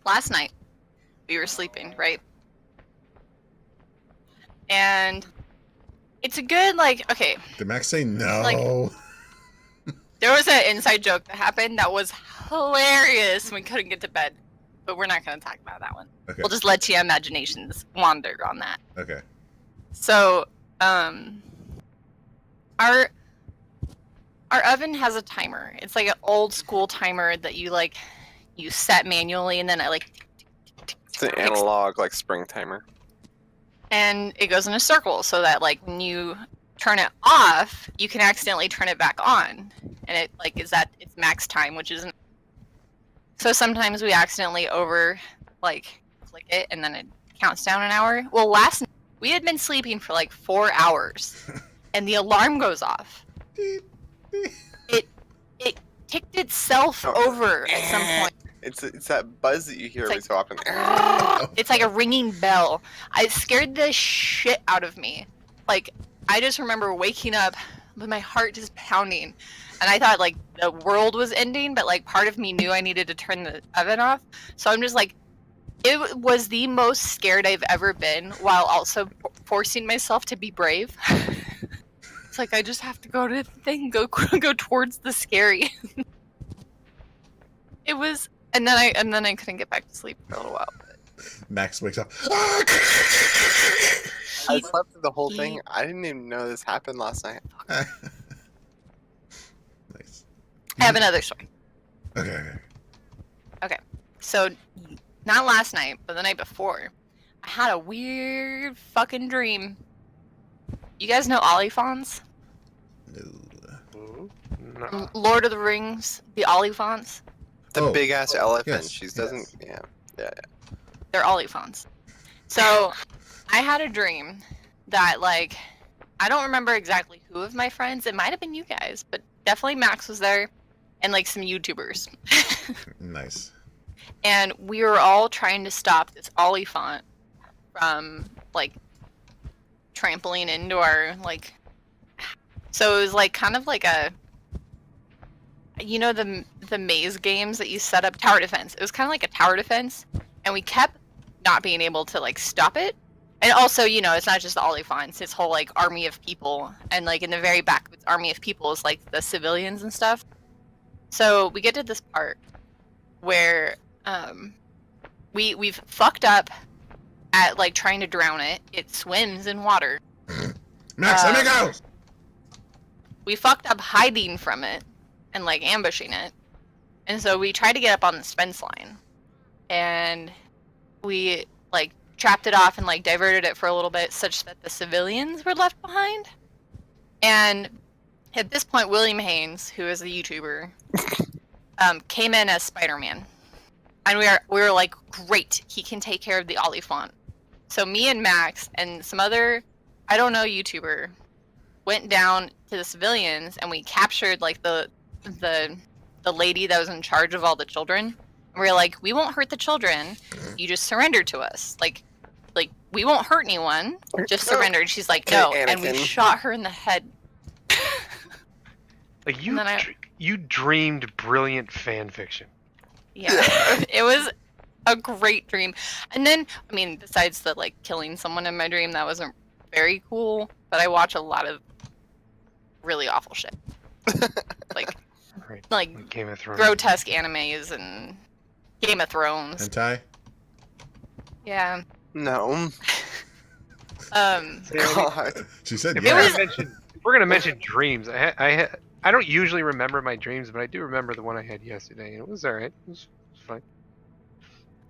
last night we were sleeping, right? And it's a good, like, okay. Did Max say no? Like, there was an inside joke that happened that was hilarious. We couldn't get to bed, but we're not going to talk about that one. Okay. We'll just let your imaginations wander on that. Okay. So, our oven has a timer. It's like an old school timer that you set manually, and then it like. It's an analog like spring timer. And it goes in a circle so that like when you turn it off, you can accidentally turn it back on, and it like it's max time, which isn't. So sometimes we accidentally click it, and then it counts down an hour. Well, last night we had been sleeping for like 4 hours, and the alarm goes off. It ticked itself over at some point. It's that buzz that you hear every so often. It's like a ringing bell. It scared the shit out of me. Like, I just remember waking up with my heart just pounding. And I thought, like, the world was ending, but, like, part of me knew I needed to turn the oven off. So I'm just like, it was the most scared I've ever been, while also forcing myself to be brave. It's like, I just have to go to the thing, go towards the scary. It was... And then I couldn't get back to sleep for a little while. Max wakes up. I slept through the whole thing. I didn't even know this happened last night. Nice. I have another story. Okay. So, not last night, but the night before, I had a weird fucking dream. You guys know Oliphaunts? No. Lord of the Rings, the Oliphaunts? The big ass elephant. Yes, She doesn't. Yeah. They're Oliphaunts. So, I had a dream that, like, I don't remember exactly who of my friends. It might have been you guys, but definitely Max was there, and, like, some YouTubers. Nice. And we were all trying to stop this Oliphant from, like, trampling into our, like... So it was, like, kind of like a... You know the maze games that you set up? Tower defense. It was kind of like a tower defense, and we kept not being able to, like, stop it. And also, you know, it's not just the Oliphant, it's this whole, like, army of people, and, like, in the very back of its army of people is, like, the civilians and stuff. So we get to this part where we've fucked up at, like, trying to drown it. It swims in water. Max, let me go! We fucked up hiding from it and, like, ambushing it. And so we tried to get up on this fence line. And we, like, trapped it off and, like, diverted it for a little bit such that the civilians were left behind. And at this point, William Haynes, who is a YouTuber, came in as Spider-Man. And we were like, great, he can take care of the Oliphant. So me and Max and some other, I don't know, YouTuber, went down to the civilians, and we captured, like, the lady that was in charge of all the children. And we were like, we won't hurt the children. You just surrender to us. Like we won't hurt anyone. Just surrender. And she's like, no. Okay, and we shot her in the head. Like, you dreamed brilliant fan fiction. Yeah. It was a great dream. And then, I mean, besides the, like, killing someone in my dream, that wasn't very cool. But I watch a lot of really awful shit. Like Game of Thrones. grotesque animes and Game of Thrones. Hentai? Yeah. No. God. She said If yeah. we're gonna mention dreams, I don't usually remember my dreams, but I do remember the one I had yesterday, and it was alright. It was fine.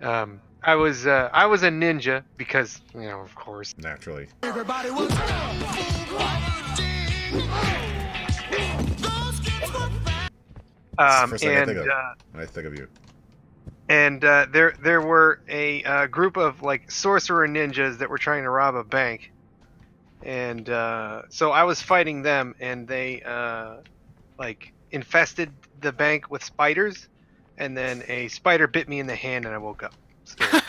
I was a ninja because, you know, of course. Naturally. Everybody was First thing I and think of when I think of you. And there were a group of, like, sorcerer ninjas that were trying to rob a bank, and so I was fighting them, and they like infested the bank with spiders, and then a spider bit me in the hand, and I woke up. Scared.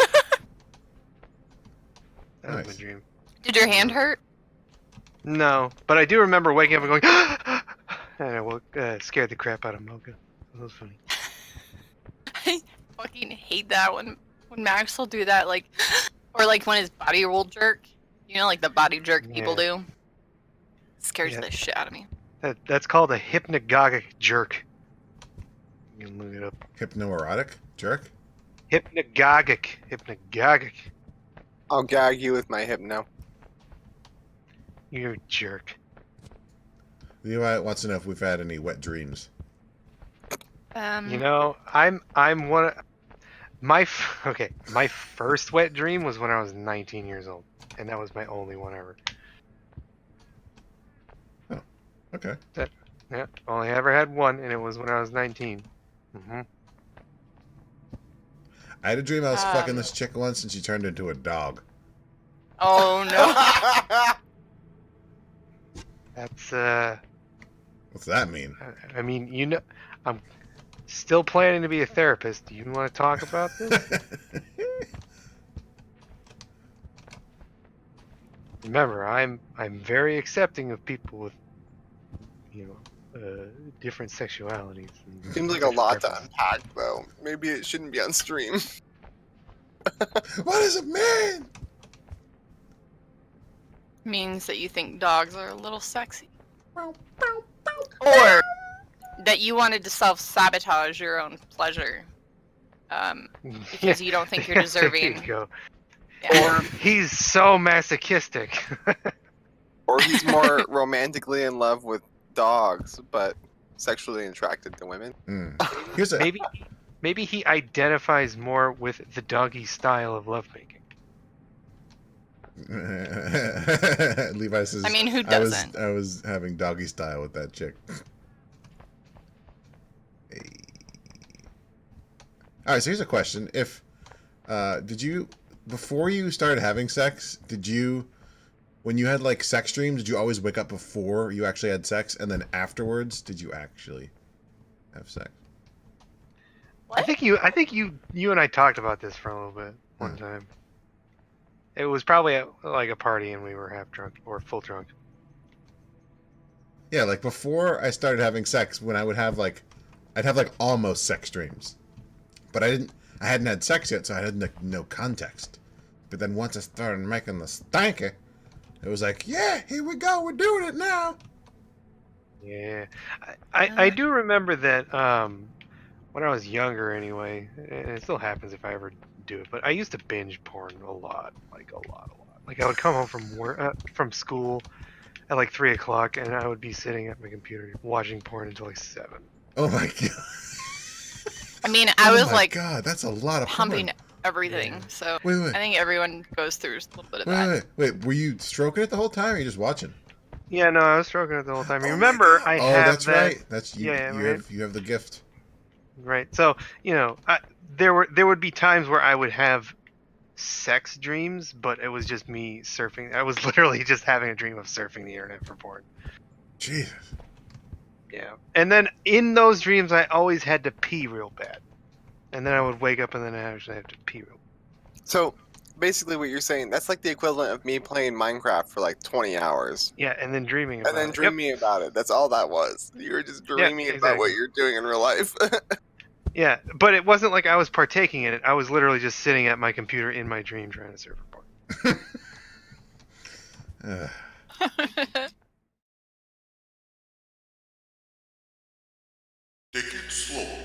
That was my dream. Did your hand hurt? No, but I do remember waking up and going, and I woke, scared the crap out of Mocha. That was funny. I fucking hate that when when Max will do that, like, or like when his body will jerk, you know, like the body jerk people Yeah. do. Scares Yeah. the shit out of me. That's called a hypnagogic jerk. You can look it up. Hypnoerotic jerk. Hypnagogic. I'll gag you with my hypno. You a jerk. Levi wants to know if we've had any wet dreams. You know, I'm one of my my first wet dream was when I was 19 years old, and that was my only one ever. Okay. Yeah, only ever had one, and it was when I was 19. Mm-hmm. I had a dream I was fucking Um, this chick once, and she turned into a dog. Oh no. That's What's that mean? I mean, you know, I'm still planning to be a therapist. Do you want to talk about this? Remember, I'm very accepting of people with, you know, different sexualities. And Seems like a sexual lot to preferences. unpack, though. Maybe it shouldn't be on stream. What does it mean? Means that you think dogs are a little sexy. Or that you wanted to self-sabotage your own pleasure. Because you don't think you're deserving. There you go. Yeah. Or he's so masochistic. Or he's more romantically in love with dogs, but sexually attracted to women. Here's a Maybe he identifies more with the doggy style of lovemaking. Levi says. I mean, who I doesn't? was having doggy style with that chick. Hey. All right, so here's a question: if did you before you started having sex, when you had like sex dreams, did you always wake up before you actually had sex, and then afterwards, did you actually have sex? What? I think you and I talked about this for a little bit one time. It was probably at like a party and we were half drunk or full drunk. Yeah, like before I started having sex, when I'd have like almost sex dreams, but I hadn't had sex yet, so I had like no context. But then once I started making the stanky, it was like, yeah, here we go, we're doing it now. Yeah, I do remember that when I was younger anyway, and it still happens if I ever do it, but I used to binge porn a lot. Like I would come home from work, from school at like 3 o'clock, and I would be sitting at my computer watching porn until like 7. Oh my god. I mean, I was like God, that's a lot of pumping porn. everything, Yeah. so Wait. I think everyone goes through a little bit of that. Wait. Were you stroking it the whole time, or are you just watching? Yeah, no, I was stroking it the whole time. You Oh my remember, God. I Oh, have that's that. right. That's you. Yeah, you right. have the gift. Right. So, you know, there would be times where I would have sex dreams, but it was just me surfing. I was literally just having a dream of surfing the internet for porn. Jesus. Yeah. And then in those dreams, I always had to pee real bad. And then I would wake up and then I actually have to pee real bad. So, basically what you're saying, that's like the equivalent of me playing Minecraft for like 20 hours. Yeah, and then dreaming about And then it. dreaming about it. That's all that was. You were just dreaming about what exactly. you're doing in real life. Yeah, but it wasn't like I was partaking in it. I was literally just sitting at my computer in my dream trying to surf for porn. Take it slow.